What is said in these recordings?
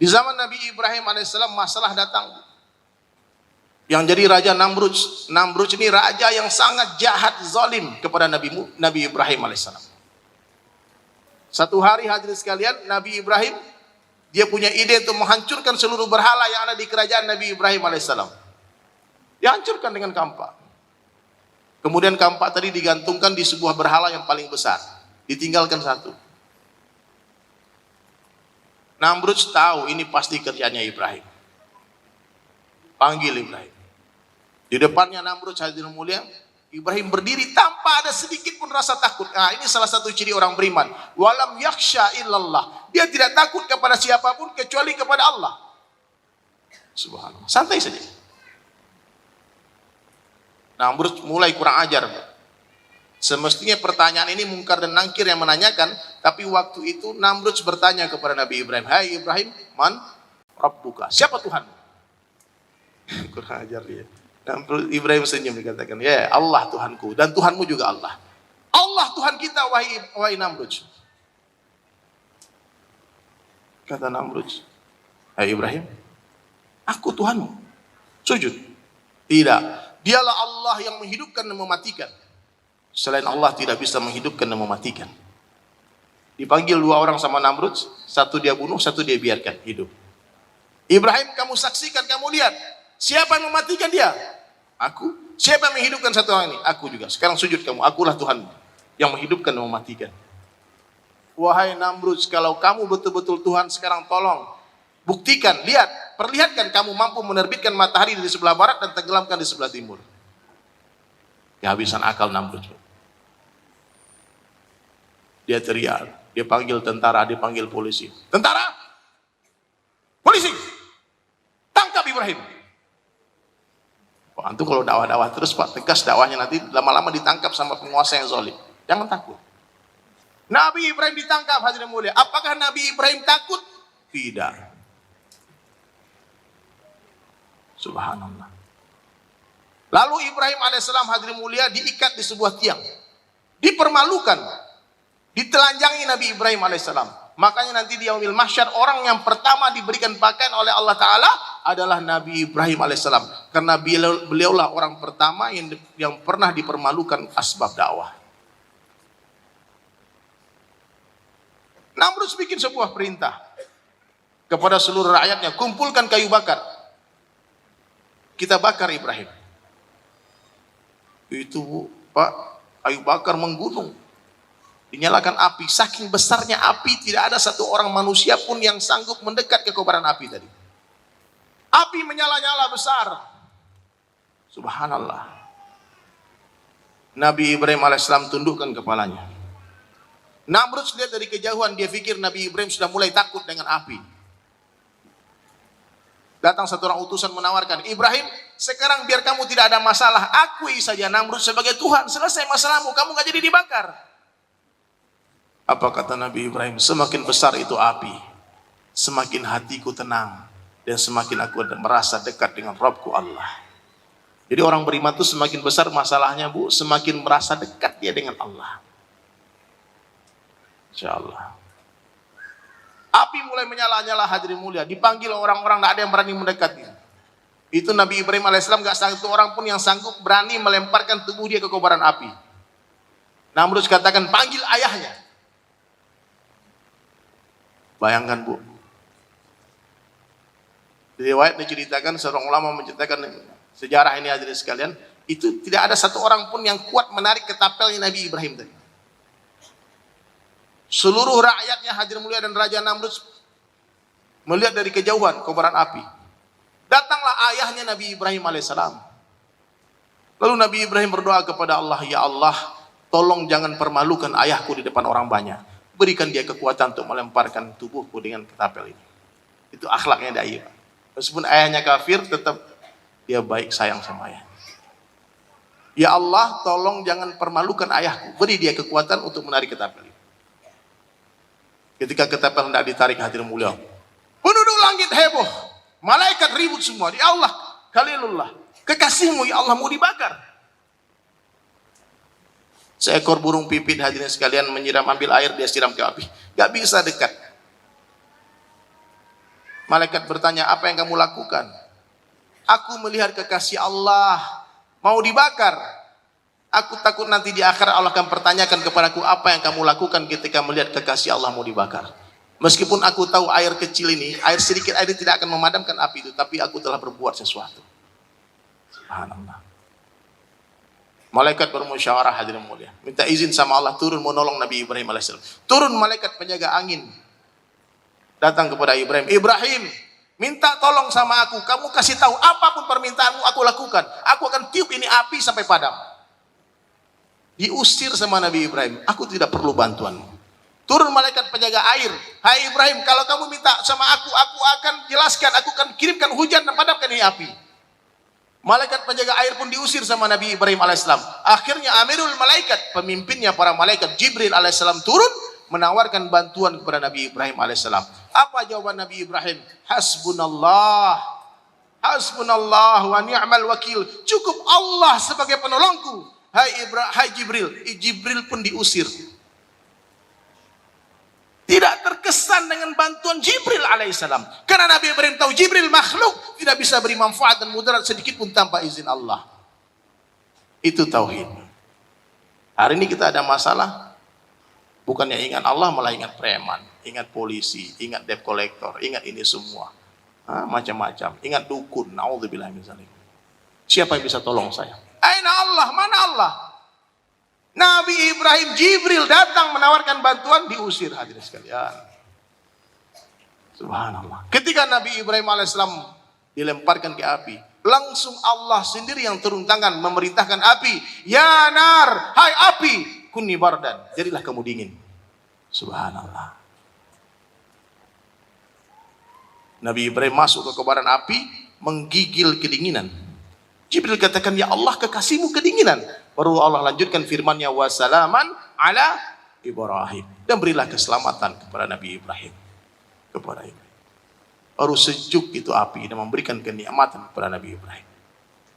Di zaman Nabi Ibrahim alaihissalam masalah datang. Yang jadi raja Namrud. Namrud ini raja yang sangat jahat, zalim kepada Nabi Ibrahim alaihissalam. Satu hari hadirin sekalian, Nabi Ibrahim dia punya ide untuk menghancurkan seluruh berhala yang ada di kerajaan Nabi Ibrahim alaihissalam. Dihancurkan dengan kampak. Kemudian kampak tadi digantungkan di sebuah berhala yang paling besar. Ditinggalkan satu. Namrud tahu ini pasti kerjanya Ibrahim. Panggil Ibrahim. Di depannya Namrud hadirin mulia, Ibrahim berdiri tanpa ada sedikit pun rasa takut. Nah, ini salah satu ciri orang beriman. Walam yakhsha illallah. Dia tidak takut kepada siapapun kecuali kepada Allah. Subhanallah. Santai saja. Namrud mulai kurang ajar. Semestinya pertanyaan ini Mungkar dan Nangkir yang menanyakan, tapi waktu itu Namrud bertanya kepada Nabi Ibrahim, "Hai Ibrahim, man rabbuka?" Siapa Tuhan? Kurang ajar dia. Namrud Ibrahim senyum dikatakan, "Ya, Allah Tuhanku dan Tuhanmu juga Allah." Allah Tuhan kita wahai Namrud. Kata Namrud, "Hai Ibrahim, aku Tuhanmu." Sujud. Tidak. Dialah Allah yang menghidupkan dan mematikan. Selain Allah tidak bisa menghidupkan dan mematikan. Dipanggil dua orang sama Namrud, satu dia bunuh, satu dia biarkan hidup. Ibrahim, kamu saksikan, kamu lihat. Siapa yang mematikan dia? Aku. Siapa yang menghidupkan satu orang ini? Aku juga. Sekarang sujud kamu, akulah Tuhan yang menghidupkan dan mematikan. Wahai Namrud, kalau kamu betul-betul Tuhan, sekarang tolong buktikan, lihat, perlihatkan kamu mampu menerbitkan matahari di sebelah barat dan tenggelamkan di sebelah timur. Kehabisan akal Namrud. Dia teriak, dia panggil tentara, dia panggil polisi. Tentara, polisi, tangkap Ibrahim. Pak, antum kalau dakwah-dakwah terus Pak, tegas dakwahnya, nanti lama-lama ditangkap sama penguasa yang zalim. Jangan takut. Nabi Ibrahim ditangkap, hadirin mulia. Apakah Nabi Ibrahim takut? Tidak. Subhanallah. Lalu Ibrahim alaihissalam hadirin mulia diikat di sebuah tiang. Dipermalukan. Ditelanjangi Nabi Ibrahim alaihissalam. Makanya nanti di yaumil mahsyar orang yang pertama diberikan pakaian oleh Allah Ta'ala adalah Nabi Ibrahim alaihissalam. Karena beliaulah orang pertama yang pernah dipermalukan asbab dakwah. Namrud bikin sebuah perintah kepada seluruh rakyatnya, kumpulkan kayu bakar. Kita bakar Ibrahim. Itu Pak, kayu bakar menggunung. Dinyalakan api, saking besarnya api tidak ada satu orang manusia pun yang sanggup mendekat ke kobaran api tadi. Api menyala-nyala besar. Subhanallah. Nabi Ibrahim alaihissalam tundukkan kepalanya. Namrud lihat dari kejauhan, dia pikir Nabi Ibrahim sudah mulai takut dengan api. Datang satu orang utusan menawarkan, Ibrahim, sekarang biar kamu tidak ada masalah, akui saja Namrud sebagai Tuhan, selesai masalahmu, kamu gak jadi dibakar. Apa kata Nabi Ibrahim? Semakin besar itu api, semakin hatiku tenang, dan semakin aku merasa dekat dengan Rabbku Allah. Jadi orang beriman itu semakin besar masalahnya Bu, semakin merasa dekat dia dengan Allah. InsyaAllah. Api mulai menyala-nyala hadirin mulia. Dipanggil orang-orang, tidak ada yang berani mendekati. Itu Nabi Ibrahim alaihissalam gak satu orang pun yang sanggup berani melemparkan tubuh dia ke kobaran api. Namrud katakan, panggil ayahnya. Bayangkan Bu. Di riwayat diceritakan, seorang ulama menceritakan sejarah ini hadirin sekalian, itu tidak ada satu orang pun yang kuat menarik ketapelnya Nabi Ibrahim tadi. Seluruh rakyatnya hadirin mulia dan Raja Namrud melihat dari kejauhan kobaran api. Datanglah ayahnya Nabi Ibrahim alaihissalam. Lalu Nabi Ibrahim berdoa kepada Allah, ya Allah, tolong jangan permalukan ayahku di depan orang banyak. Berikan dia kekuatan untuk melemparkan tubuhku dengan ketapel ini. Itu akhlaknya dai. Meskipun ayahnya kafir, tetap dia baik sayang sama ayah. Ya Allah, tolong jangan permalukan ayahku. Beri dia kekuatan untuk menarik ketapel ini. Ketika ketapel hendak ditarik hadirin mulia, penduduk langit heboh, malaikat ribut semua. Ya Allah, Khalilullah, kekasihmu ya Allah mau dibakar. Seekor burung pipit hadirin sekalian menyiram, ambil air dia siram ke api, gak bisa dekat. Malaikat bertanya, apa yang kamu lakukan? Aku melihat kekasih Allah mau dibakar. Aku takut nanti di akhirat Allah akan pertanyakan kepadaku, apa yang kamu lakukan ketika melihat kekasih Allah mau dibakar. Meskipun aku tahu air kecil ini, air sedikit air ini tidak akan memadamkan api itu, tapi aku telah berbuat sesuatu. Subhanallah. Malaikat bermusyawarah, hadirin mulia, minta izin sama Allah turun menolong Nabi Ibrahim alaihissalam. Turun malaikat penjaga angin, datang kepada Ibrahim. Ibrahim, minta tolong sama aku. Kamu kasih tahu apapun permintaanmu aku lakukan. Aku akan tiup ini api sampai padam. Diusir sama Nabi Ibrahim. Aku tidak perlu bantuanmu. Turun malaikat penjaga air. Hai Ibrahim, kalau kamu minta sama aku akan jelaskan. Aku akan kirimkan hujan dan padamkan ini api. Malaikat penjaga air pun diusir sama Nabi Ibrahim alaihissalam. Akhirnya Amirul Malaikat, pemimpinnya para malaikat, Jibril alaihissalam turun menawarkan bantuan kepada Nabi Ibrahim alaihissalam. Apa jawaban Nabi Ibrahim? Hasbunallah, hasbunallah wa ni'mal wakil. Cukup Allah sebagai penolongku. Hai Jibril. Jibril pun diusir. Tidak terkesan dengan bantuan Jibril alaihissalam. Karena Nabi Ibrahim tahu Jibril makhluk, tidak bisa beri manfaat dan mudarat sedikit pun tanpa izin Allah. Itu tauhid. Hari ini kita ada masalah, bukannya ingat Allah malah ingat preman, ingat polisi, ingat debt collector, ingat ini semua. Macam-macam. Ingat dukun, naudzubillah min dzalik. Siapa yang bisa tolong saya? Aina Allah? Mana Allah? Nabi Ibrahim, Jibril datang menawarkan bantuan, diusir, hadirin sekalian. Subhanallah. Ketika Nabi Ibrahim alaihissalam dilemparkan ke api, langsung Allah sendiri yang turun tangan memerintahkan api, ya nar, hai api, kuni bardan, jadilah kamu dingin. Subhanallah. Nabi Ibrahim masuk ke kobaran api, menggigil kedinginan. Jibril katakan, ya Allah, kekasihmu kedinginan. Baru Allah lanjutkan firman-Nya, wassalaman ala Ibrahim, dan berilah keselamatan kepada Nabi Ibrahim. Kepada Ibrahim. Baru sejuk itu api dan memberikan kenikmatan kepada Nabi Ibrahim.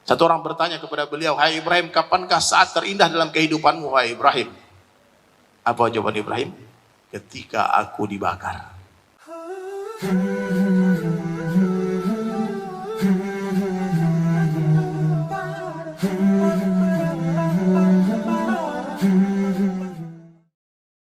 Satu orang bertanya kepada beliau, hai Ibrahim, kapankah saat terindah dalam kehidupanmu, hai Ibrahim? Apa jawaban Ibrahim? Ketika aku dibakar.